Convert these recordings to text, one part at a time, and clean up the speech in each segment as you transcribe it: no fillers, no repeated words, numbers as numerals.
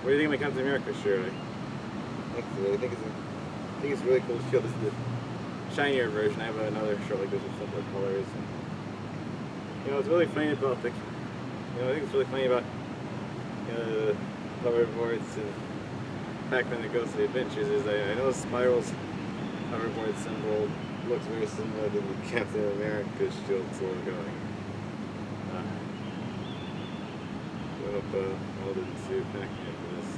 What do you think of my Captain America shirt? Actually, I think it's a really cool shirt. This is the Shinier version. I have another shirt like this with simpler colors. And, it's really funny about I think it's really funny about the hoverboards and Pac-Man that goes to the adventures is I know Spiral's hoverboard symbol looks very similar to the Captain America shield logo. I hope all didn't see Pac-Man for this.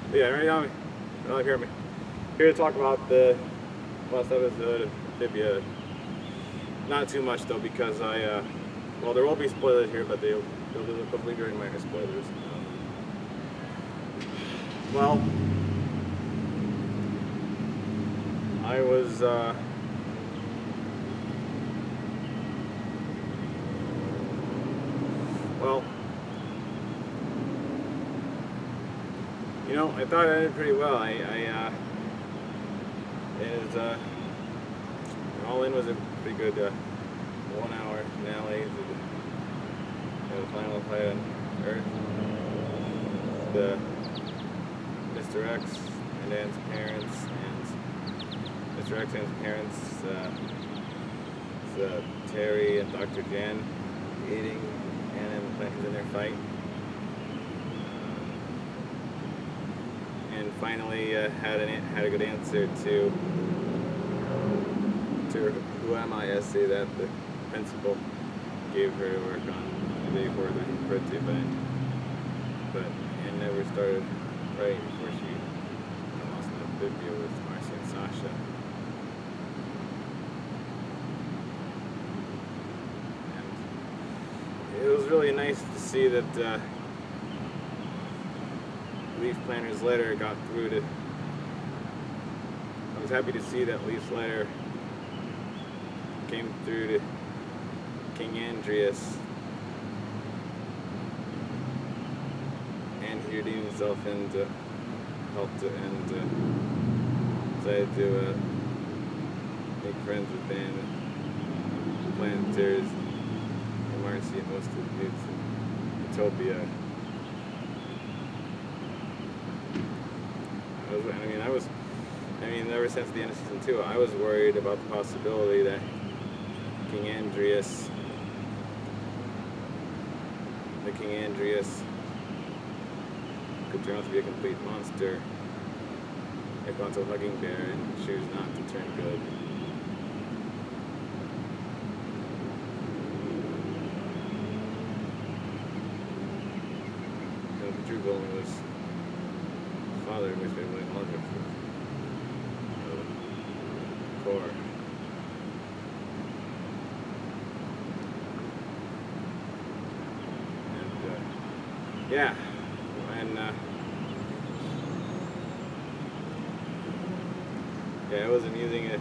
But yeah, right on me. Well, hear me. Here to talk about the last episode of Amphibia. Not too much though, because well, there will be spoilers here, but they'll be hopefully very minor spoilers. Well, I was well, I thought I did pretty well. All in was a pretty good 1 hour finale to the final fight on Earth. The Mr. X and Anne's parents, and Mr. X and his parents, Terry and Dr. Jan eating Anne and the plants in their fight. And finally had a good answer to who am I essay that the principal gave her to work on the day before the birthday event. But Anne never started writing before she lost in Amphibia with Marcy and Sasha. And it was really nice to see that Leaf Planner's letter got through to. I was happy to see that Leaf's letter came through to King Andreas, and he redeemed himself and helped and decided to make friends with Anne, the Planters, and Marcy, and most of the dudes in Utopia. Ever since the end of season 2, I was worried about the possibility that King Andreas could turn out to be a complete monster if onto a hugging bear and choose not to turn good. The true villain was his father, which they wouldn't love him for. Core. And yeah, and it was amusing to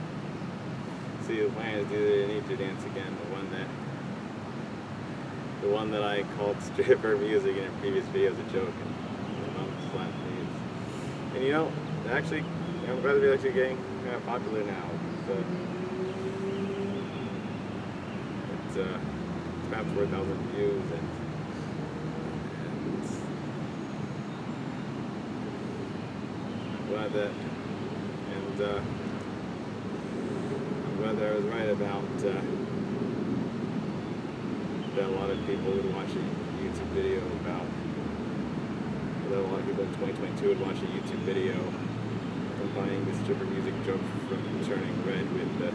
see the Planners do their nature dance again. The one that I called stripper music in a previous video as a joke, and my mom slapped me. And actually, I'm glad they're actually getting kind of popular now. It's about 4,000 views, and I'm glad that I was right about that a lot of people would watch a YouTube video about, that a lot of people in 2022 would watch a YouTube video combining the stripper music joke from Turning Red with the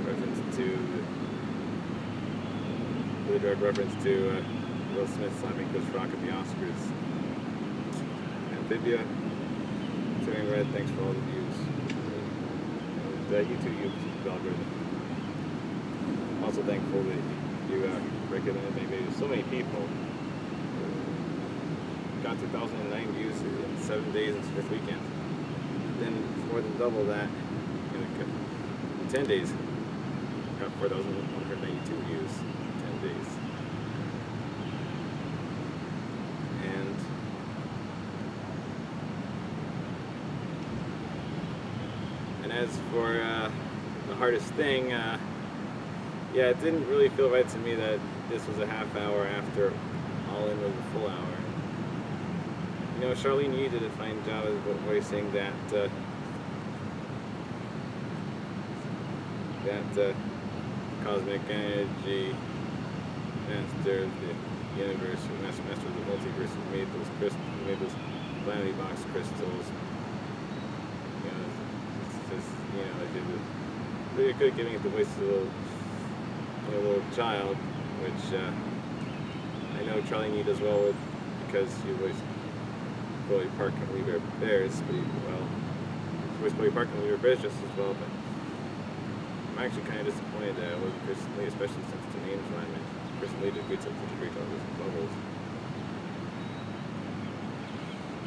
reference to the direct reference to Will Smith slapping Chris Rock at the Oscars. Amphibia, Turning Red, thanks for all the views. The YouTube algorithm. Also thankful that you recommended me to so many people. Got 2,009 views in 7 days and 6 weekends. Then more than double that in 10 days. Got 4,192 views in 10 days. And as for the hardest thing, it didn't really feel right to me that this was a half hour after All In was a full hour. you know, Charlene, you did a fine job of voicing that cosmic energy master of the universe, master of the multiverse, who made those crystals, who made those calamity box crystals. You know, it's just, you know, I did it really good giving it the voice of a little child, which I know Charlene does well with, because he voiced Chloe Park and Weaver Bears pretty well. He voiced Chloe Park and Weaver Bears just as well, but I'm actually kind of disappointed that it wasn't Kristen Lee, especially since the names alignment. Kristen Lee did such a great job with bubbles.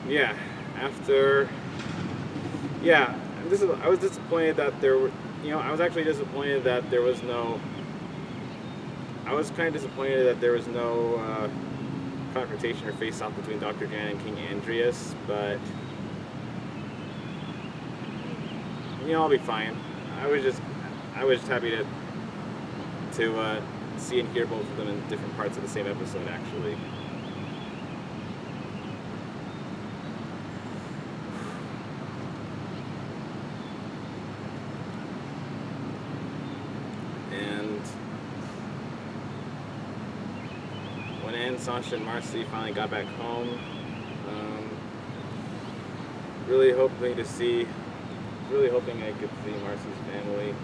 Yeah, I was disappointed that there were, you know, I was actually disappointed that there was no, I was kind of disappointed that there was no confrontation or face-off between Dr. Jan and King Andreas, but, you know, I'll be fine. I was just happy to see and hear both of them in different parts of the same episode, actually. And when Anne, Sasha, and Marcy finally got back home, really hoping I could see Marcy's family.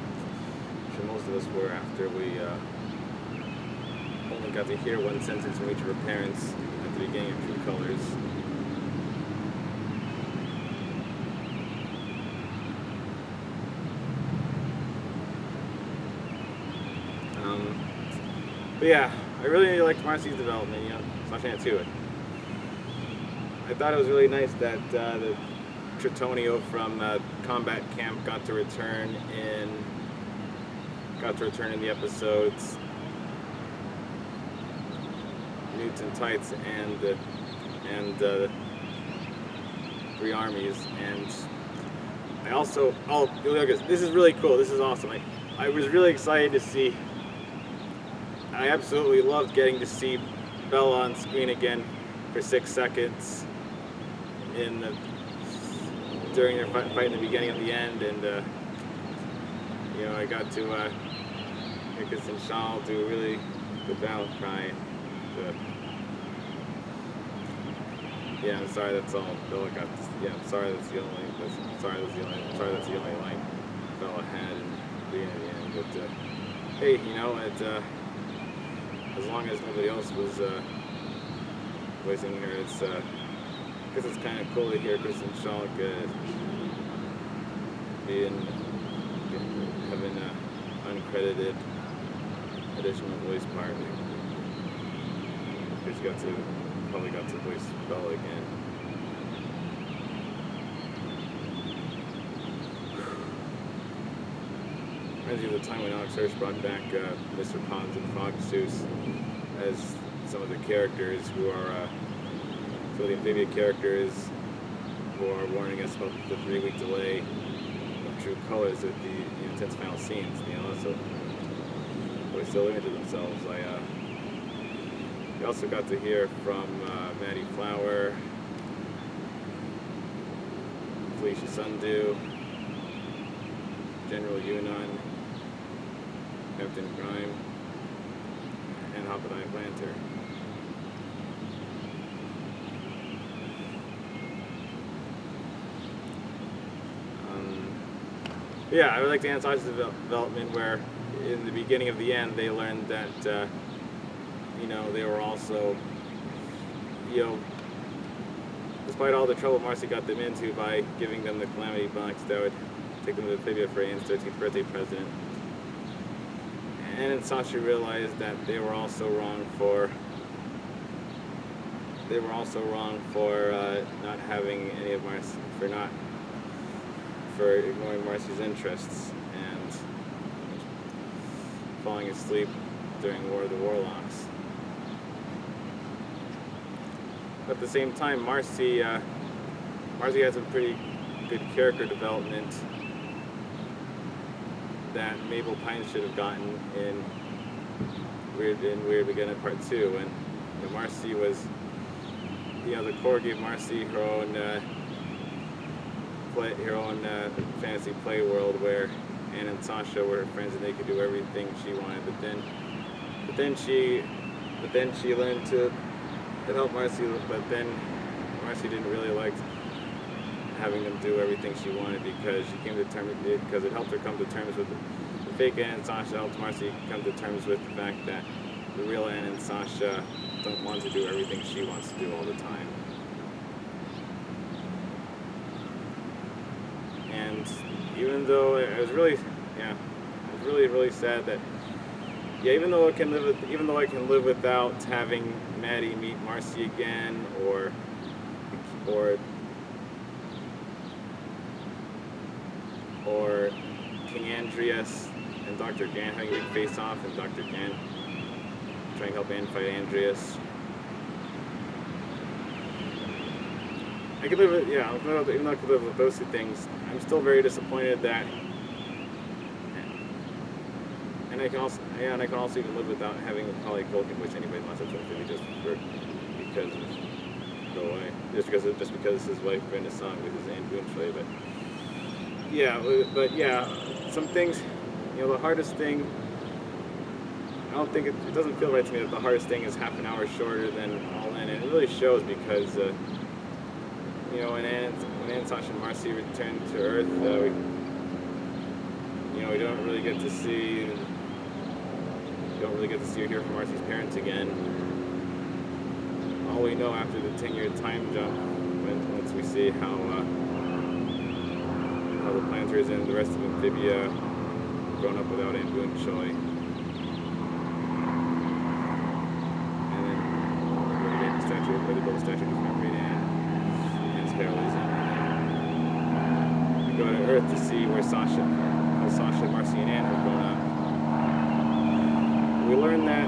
Sure most of us were, after we only got to hear one sentence from each of her parents at the beginning of True Colors. But yeah, I really liked Marcy's development, you know, it's not saying to it. I thought it was really nice that the Tritonio from combat camp got to return in the episodes Newton Tights and the Three Armies. And I also, this is really cool, this is awesome. I was really excited to see, I absolutely loved getting to see Bella on screen again for 6 seconds during their fight in the beginning and the end, and you know, I got to hear Kristen Shaw do a really good battle cry. Yeah, I'm sorry that's all Bella got. Yeah, I'm sorry that's the only line Bella had in the beginning and the end. But hey, you know, as long as nobody else was voicing her, it's I guess it's kind of cool to hear Kristen Shaw having an uncredited additional voice part. She probably got to voice Bella again. Reminds me of the time when Alex Hirsch brought back Mr. Pons and Frog Zeus as some of the characters who are some of the Amphibia characters who are warning us about the 3-week delay of True Colors with the intense final scenes. You know, so they still limited themselves. We also got to hear from Maddie Flower, Felicia Sundew, General Yunnan, Captain Grime, and Hoppedine Planter. Yeah, I would like to Anne Sasha's development, where in the beginning of the end they learned that you know, they were also, you know, despite all the trouble Marcy got them into by giving them the Calamity Box that would take them to Amphibia for Anne's 13th birthday present, Anne and Sasha realized that they were also wrong for not having any of Marcy, for ignoring Marcy's interests and falling asleep during War of the Warlocks. But at the same time, Marcy has a pretty good character development that Mabel Pine should have gotten in Weird Beginning Part 2. And you know, Marcy was the Corps gave Marcy her own fantasy play world where Anne and Sasha were friends and they could do everything she wanted. But then she learned to help Marcy. But then Marcy didn't really like having them do everything she wanted because it helped her come to terms with the fake Anne and Sasha helped Marcy come to terms with the fact that the real Anne and Sasha don't want to do everything she wants to do all the time. And even though it was really sad that even though I can live without having Maddie meet Marcy again or King Andreas and Dr. Gan having a big face off and Dr. Gan trying to help Anne fight Andreas. I could live with, even though I could live with those two things, I'm still very disappointed that, and I can also even live without having Macaulay Culkin, which anybody wants to really just because of go away, just because his wife Brenda song with his Anne Pearson, but some things, the hardest thing. I don't think it doesn't feel right to me that the hardest thing is half an hour shorter than All In, and it really shows because when Anne, Sasha, and Marcy return to Earth, we don't really get to see or hear from Marcy's parents again. All we know after the 10-year time jump, once we see how the planters and the rest of Amphibia grown up without Anne Pearson. Where they build a statue to commemorate Anne's heroism. We go to Earth to see how Sasha, Marcy, and Anne have grown up. We learn that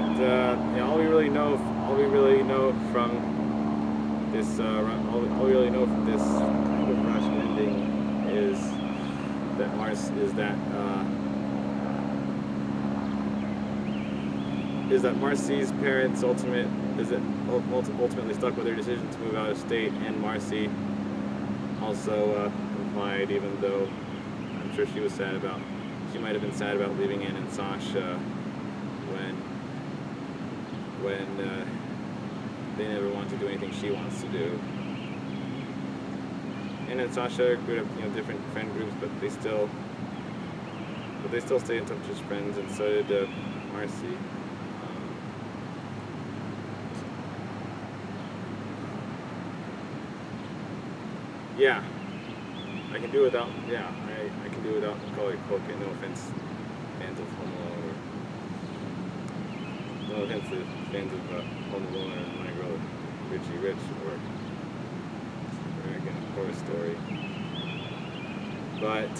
all we really know from this kind of rushed ending is that Marcy's parents ultimately stuck with their decision to move out of state, and Marcy also complied, even though I'm sure she might have been sad about leaving Anne and Sasha when they never want to do anything she wants to do. Anne and Sasha grew up, different friend groups, but they still stay in touch as friends, and so did Marcy. I can do without. I can do without Macaulay Culkin. No offense, fans of Home Alone. No offense to fans of Home Alone or My Girl Richie Rich or American Horror Story. But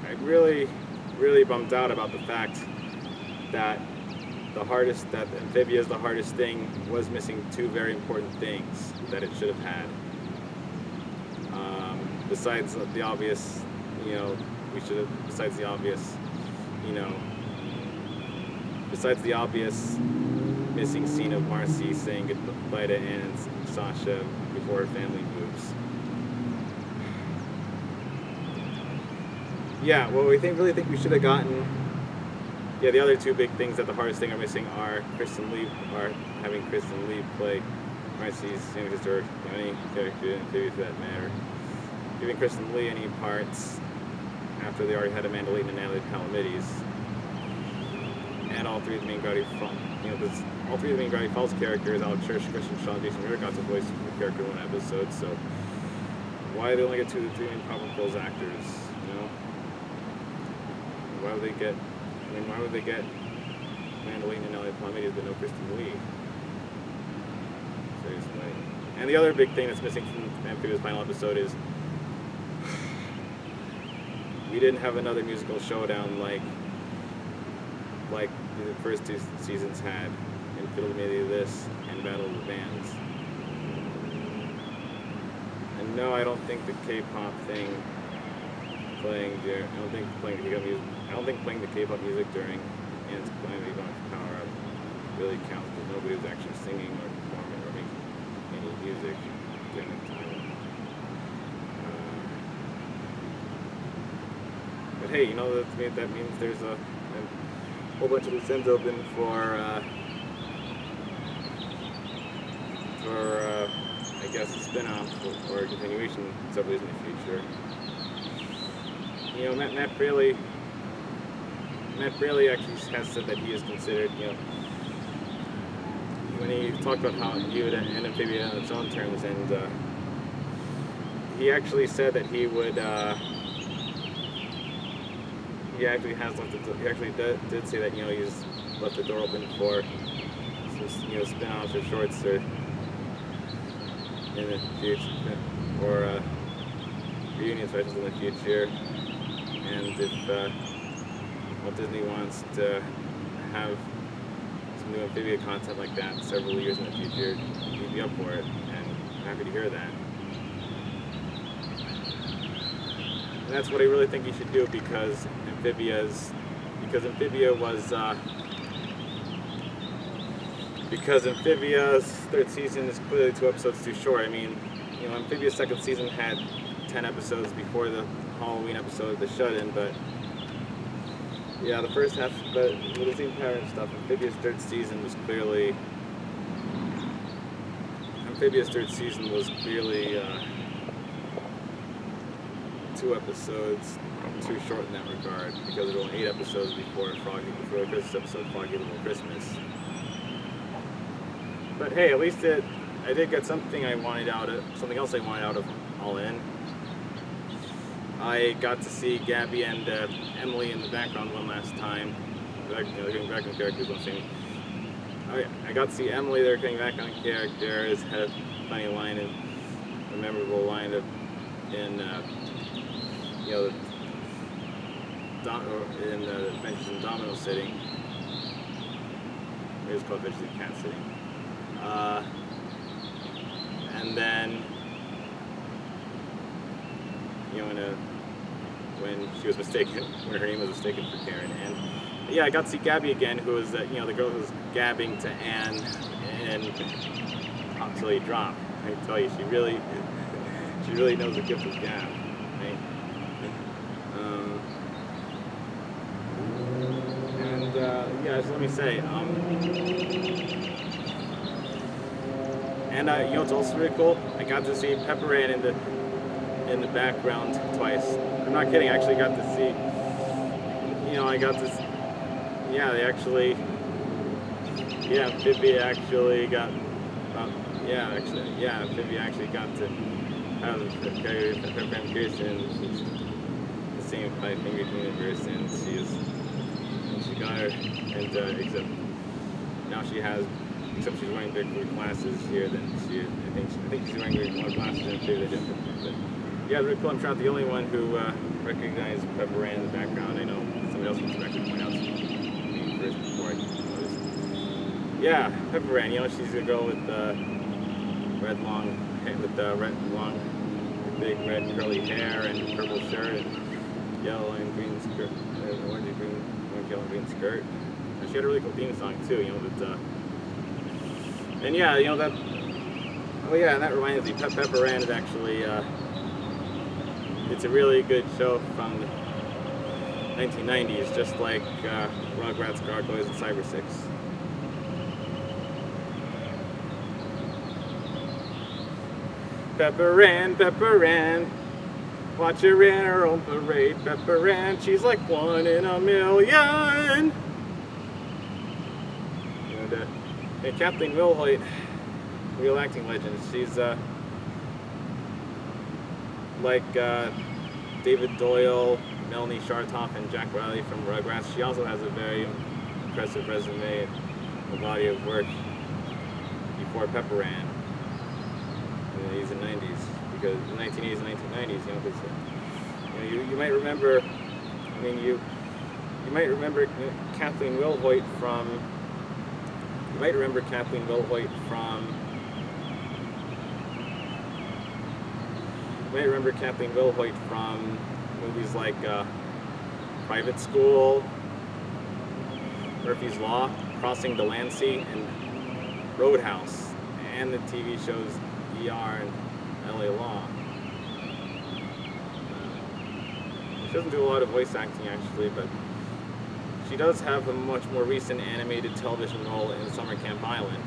I'm really bummed out about the fact that Amphibia's the hardest thing was missing two very important things that it should have had. Besides the obvious, missing scene of Marcy saying goodbye to Anne and Sasha before her family moves. We really think we should have gotten. The other two big things that the hardest thing are missing are having Kristen Lee play Marcy's sister, any character in theory for that matter. Giving Kristen Lee any parts after they already had Amanda Layton and Natalie Palamides. And all three of the main Gravity Falls characters, Alex Church, Christian Shaw, and Jason Ritter got to voice the character in one episode, so why do they only get two of the three main Powerpuff actors, Why would they get Amanda Layton and Natalie Palamides but no Kristen Lee? Seriously. And the other big thing that's missing from Amphibia's final episode is we didn't have another musical showdown like the first two seasons had in Fiddle Me This and Battle of the Bands. And no, I don't think the K-pop thing I don't think playing the K-pop music during Anne's Power Up really counts because nobody was actually singing or performing or making any music during that time. But hey, that means there's a whole bunch of loose ends open for I guess a spin-off or a continuation several years in the future. Matt Braley actually has said that he is considered, when he talked about how he viewed Amphibia on its own terms, and he actually said that he would, he actually did say that, he's left the door open for some, spin-offs or shorts or in the future, or reunion specials in the future, and if Walt Disney wants to have some new Amphibia content like that several years in the future, he'd be up for it, and I'm happy to hear that. And that's what I really think he should do, because Amphibia's third season is clearly 2 episodes too short. I mean, Amphibia's second season had 10 episodes before the Halloween episode of The Shut-In, but yeah, the first half, but with the same pattern stuff, Amphibia's third season was clearly 2 episodes too short in that regard, because there were only 8 episodes before the Christmas episode, Froggy Little Christmas. But hey, at least I did get something else I wanted out of All In. I got to see Gabby and Emily in the background one last time. They're getting back on characters. I got to see Emily. They're getting back on characters. Had a funny line, a memorable line in the Adventures in Domino Sitting. It was called Adventures in Cat Sitting. And then, when she was mistaken, when her name was mistaken for Karen. And yeah, I got to see Gabby again, who was, the girl who was gabbing to Anne and until he dropped. I tell you, she really knows the gift of gab, right? So let me say, and it's also really cool. I got to see Pepper Ann in the background twice. I'm not kidding. I actually got to see. Amphibia actually got. Amphibia actually got to have Pepper Ann Pearson, the same 5-fingered universe, and she got her, and except now she has. Except she's wearing bigger glasses here than I think she's wearing more glasses than Amphibia did. But yeah, it's really cool. I'm not the only one who recognized Pepper Ann in the background. I know somebody else was actually point out to me first before I noticed. Yeah, Pepper Ann. She's the girl with big red curly hair and purple shirt and yellow and green skirt, orange and green, yellow and green skirt. And she had a really cool theme song too. And yeah, and that reminds me, Pepper Ann is actually, it's a really good show from the 1990s, just like Rugrats, Gargoyles, and Cyber 6. Pepper Ann, watch her in her own parade. Pepper Ann, she's like 1 in a million. And Kathleen Wilhoite, real acting legend. She's like David Doyle, Melanie Shartoff, and Jack Riley from Rugrats. She also has a very impressive resume, a body of work before Pepper Ann in the 80s and 90s, because the 1980s and 1990s, you might remember. You might remember Kathleen Wilhoite from. You might remember Kathleen Wilhoite from movies like Private School, Murphy's Law, Crossing Delancey, and Roadhouse, and the TV shows ER and LA Law. She doesn't do a lot of voice acting actually, but she does have a much more recent animated television role in Summer Camp Island.